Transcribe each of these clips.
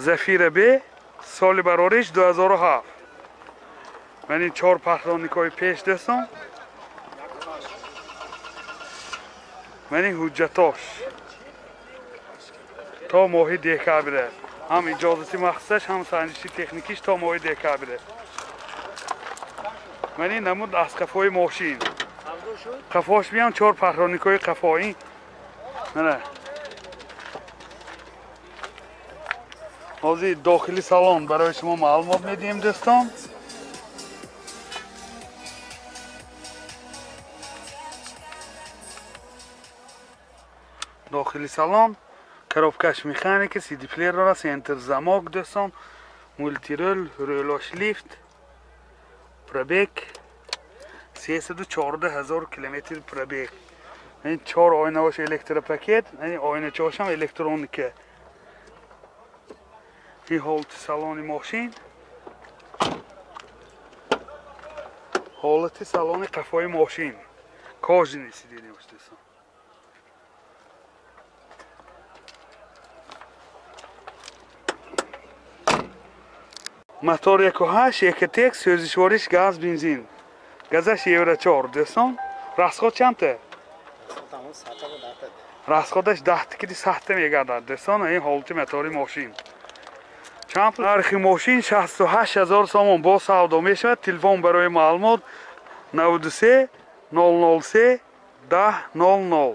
Zafira B соли барориш 2007. من این 4 پخلانیکای پیش دستم. من این حجتاش تا ماهی دکابره هم اجازتی مخصوصش هم سنجشی تکنیکیش تا ماهی دکابره. من این نمود از قفای ماشین قفاش بیان 4 پخلانیکای قفایی نه حاضر داخلی سالن برای شما معلومات میدیم دوستان. داخلی سالن коробкаш механики, CD player داره، سنتر замок دوستان، مولتی رول، رولاش لیفت، پرابیک 314,000 کیلومتر پرابیک. این 4 آینه واش الکترو پاکت، این آینه چاش هم الکترونیکه. این حالت سالن ماشین، حالت سالن قفای ماشین کاج نیست دیدیم دوستان. موتور 1.8 1.1 سوزشواریش گاز بنزین گازش یورو 4 دوستان. راسخود چنده؟ راسخودش 10 تکیدی سخته میگرده دوستان. این حالت موتور ماشین چند نرخ ماشین 68,000 سوم با سودا میشود. تلفن برای معلومات 93 003 1000.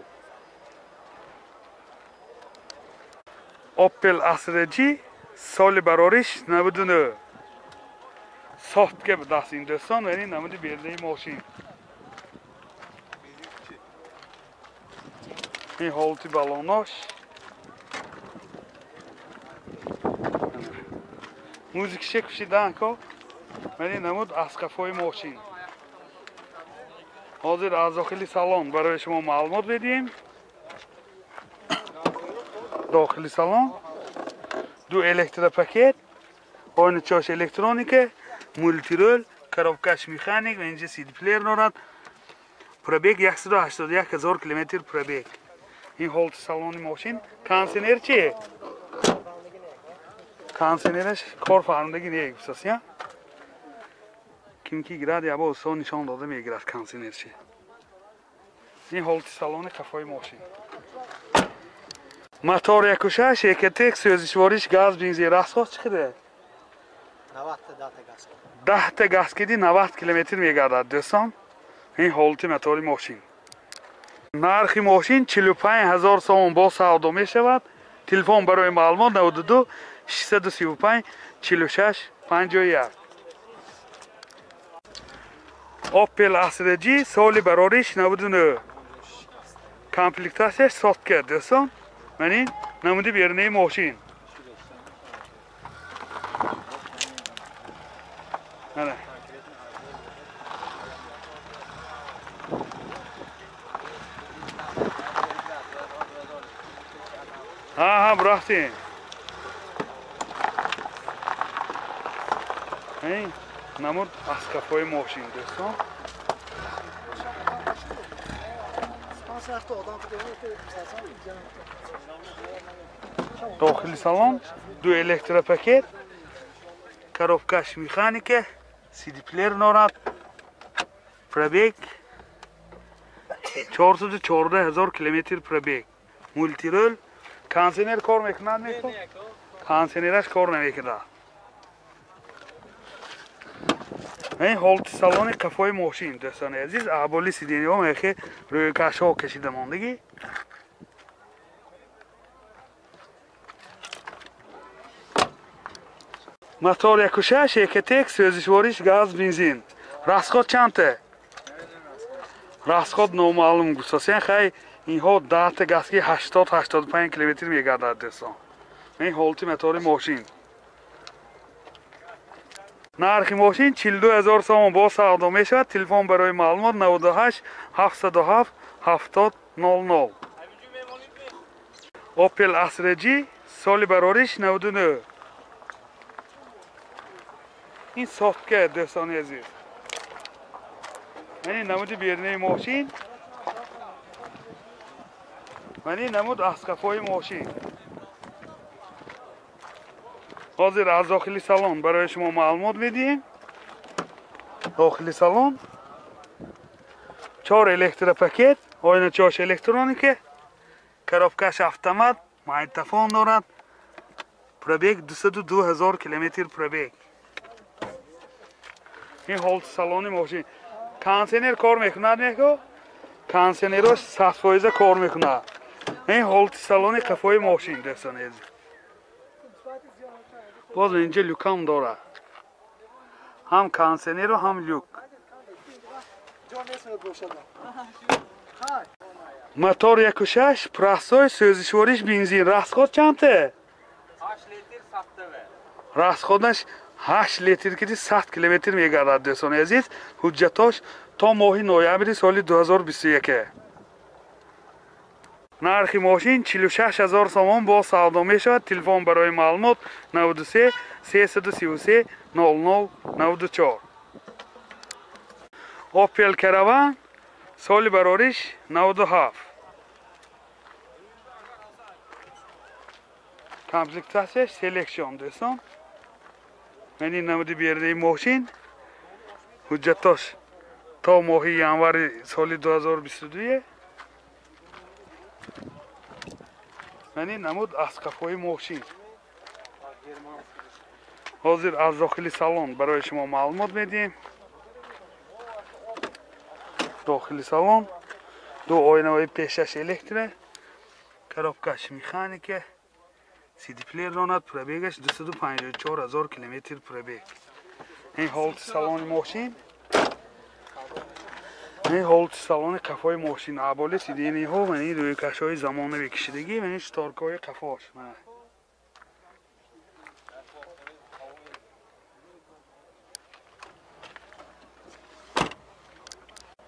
اپل اسر جی سال برارش 99 ساخت که به دست این دوستان. و این نمود بیرده ماشین این حالتی بالوناش موزیک شکشی دانکو. من این نمود از قفای ماشین حاضر از داخلی سالن برای شما معلومات بدیم. داخلی سالن 2 الکترو پاکت، آینه چاش الکترونیکه، مولتی رول، коробкаш مکانیک و اینجا CD پلیر دارد. پرابیک 181,000 کیلومتر پرابیک. این حالت سالن ماشین. کانسینر چیه؟ کانسینرش کار فرماندگی نیست یا کیمکی گراد یا با سو نشان داده میگیرد کانسینر چیه. این حالت سالن قفای ماشین. موتور 1.6 1.1 سوزشواریش گاز بنزین راسخود چقدره؟ 10 تا گاز کدی 90 کیلومتر میگردد دوستان. این حالت موتور ماشین. نرخ ماشین 45,000 سوم با سودا میشود. تلفن برای معلومات 92 635 46 51. اپل اسر جی سال برارش 99 کامپلیکتاسش ساخت کرد دوستان. من این نموده بیرنه ماشین نه ها براختیم. این نمود از قفای ماشین دوستان. داخلی سالن 2 الکترو پاکت، коробкаш مکانیکه، CD پلیر دارد. پرابیک 414,000 کیلومتر پرابیک. مولتی رول. کانسینر کار میکنه نیست؟ کانسینرش کار نمیکنه. این حالت سالن قفای ماشین دوستان عزیز. احوالی سیدینی ها میخه روی کش ها کشیده ماندگی. موتور 1.6 1.1 سوزشواریش گاز بنزین راسخود چنده؟ راسخود نامعلوم گوستاسین خیلی اینها 10 تا گاز که 80-85 کیلومتر میگردد دوستان. این حالت موتور ماشین. نرخ ماشین 42,000 سوم با سودا میشود. تلفن برای معلومات 98 707 7000. اپل اسر جی سال برارش 99 این ساخت کرد دوستان عزیز. من این نمود بیرنه ماشین. من این نمود از قفای ماشین. Hozir az داخلی salon برای شما معلومات میدیم. داخلی salon 4 الکتر پاکت، آینه چاش الکترونیکه، коробкаш автомат، магнитофон دارد. پروبیگ 202,000 کیلومتر پروبیگ. این هولت سالونی ماشین کانسینر کار میکند میگو کانسینرش 100% کار میکنه. این هولت سالونی قفای ماشین دوستان. باز اینجا لوکام داره، هم کانسینر و هم لوک. موتور 1.6 پراسوی سوزشوریش بنزین. расход چنده؟ 8 لیتر ساخته و расходش 8 لیتر که 100 کیلومتر میگردد دوستان عزیز. حجتاش تا ماه نوامبر سال 2021. نرخ ماشین 46,000 سوم با سودا می شود. تلفن برای معلومات 93 333 00 94. اوپل کراوان سال برارش 97. کامپلکتاسیش سلکشن دوستان. یعنی نمودی بیرده ماشین حجتاش تا ماه ینوار سال 2022. یعنی نمود از کفای ماشین. حاضر از داخلی سالن برای شما معلومات میدیم. داخلی سالن 2 آینه پیشش الکتره، коробкаш مکانیکه، CD پلیر دارد. پروبیگش 254,000 کیلومتر پروبیگ. این هولت سالن ماشین، این هولت سالن قفای ماشین. ابولی سیدینی ها و این روی کشای زمانه کشیدگی و این شتارکای قفاش.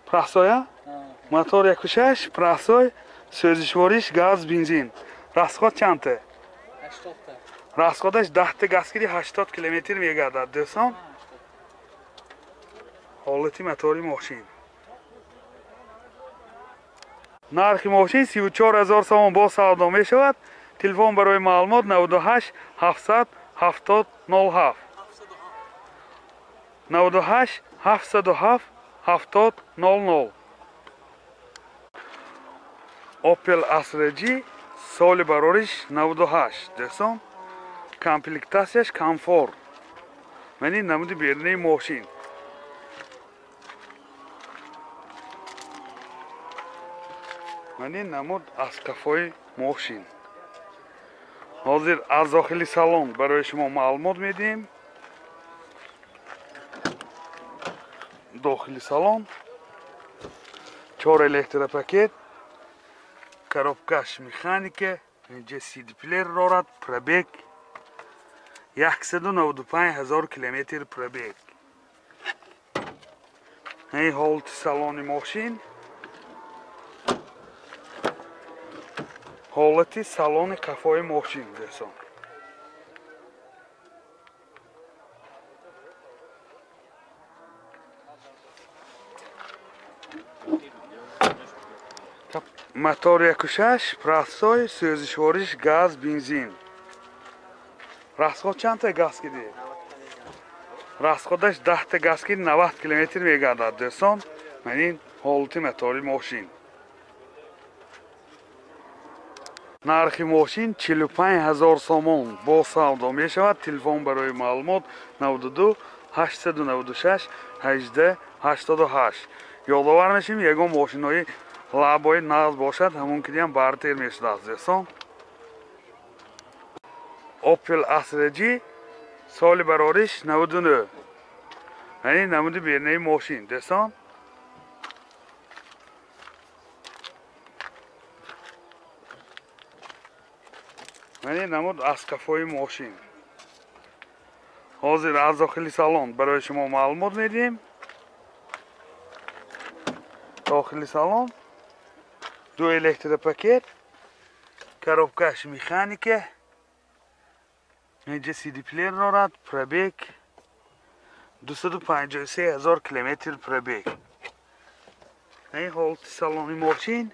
پراسویا موتور 1.6 پراسوی سوزشوریش گاز بنزین. расход چنده؟ 80 расходش 10 تا گازگیری 80 کیلومتر میگردد دوستان. حالتی موتوری ماشین. نرخ ماشین 34,000 سوم با سودا می شود. تلفن برای معلومات 98 700 70 07 98 707 70 00. اوپل Astra G سال برارش 98 دوستان. کامپلکتاسیش کامفورت. یعنی نمودی بیرونه ماشین. یعنی نمود از کفای ماشین. حاضر از داخلی سالن برای شما معلومات میدیم. داخلی سالن 4 الکتر پاکت، коробкаш مکانیکه، اینجا CD پلیر دارد. پروبیگ 195,000 کیلومتر پروبیگ. این هولت سالن ماشین. حالتی سالن قفای ماشین دوستان. موتور 1.6 پراسوی سوزشوریش گاز بنزین. расход چند تا گاز کیدی؟ расходش 10 تا گاز کیدی 90 کیلومتر میگردد دوستان. یعنی حالتی موتوری ماشین. نرخ ماشین 45,000 سوم با سودا می شود. تلفن برای معلومات 92 896 18 88. یادآور میشیم یگان ماشینای لابای نقد باشد همون که هم برتر میشد از دوستان. اوپل Astra G سال برارش 99. یعنی نمود بیرونه ماشین دوستان. یعنی نمود از کفای ماشین. حاضر از داخلی سالن برای شما معلومات میدیم. داخلی سالن 2 الکتر پاکت، коробкаш مکانیکه، اینجا CD پلیر دارد. پروبیگ 253,000 کیلومتر پروبیگ. این هولت سالن ماشین.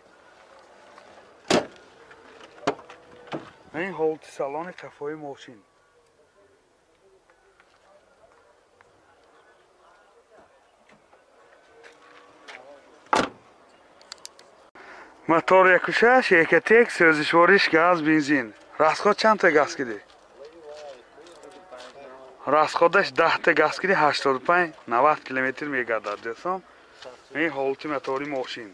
این هولت سالن قفای ماشین. Motor yakuşash, ekatek, so'zishvorish, gaz, benzin. Расход чанд та газ киди? Расходаш 10 та газ киди 85 90 км мегардад десам. این حالت موتوری ماشین.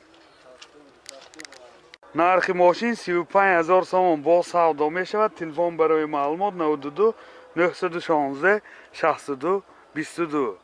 نرخ ماشین 35000 سوم با سودا می شود. تلفن برای معلومات 92 916 62 22.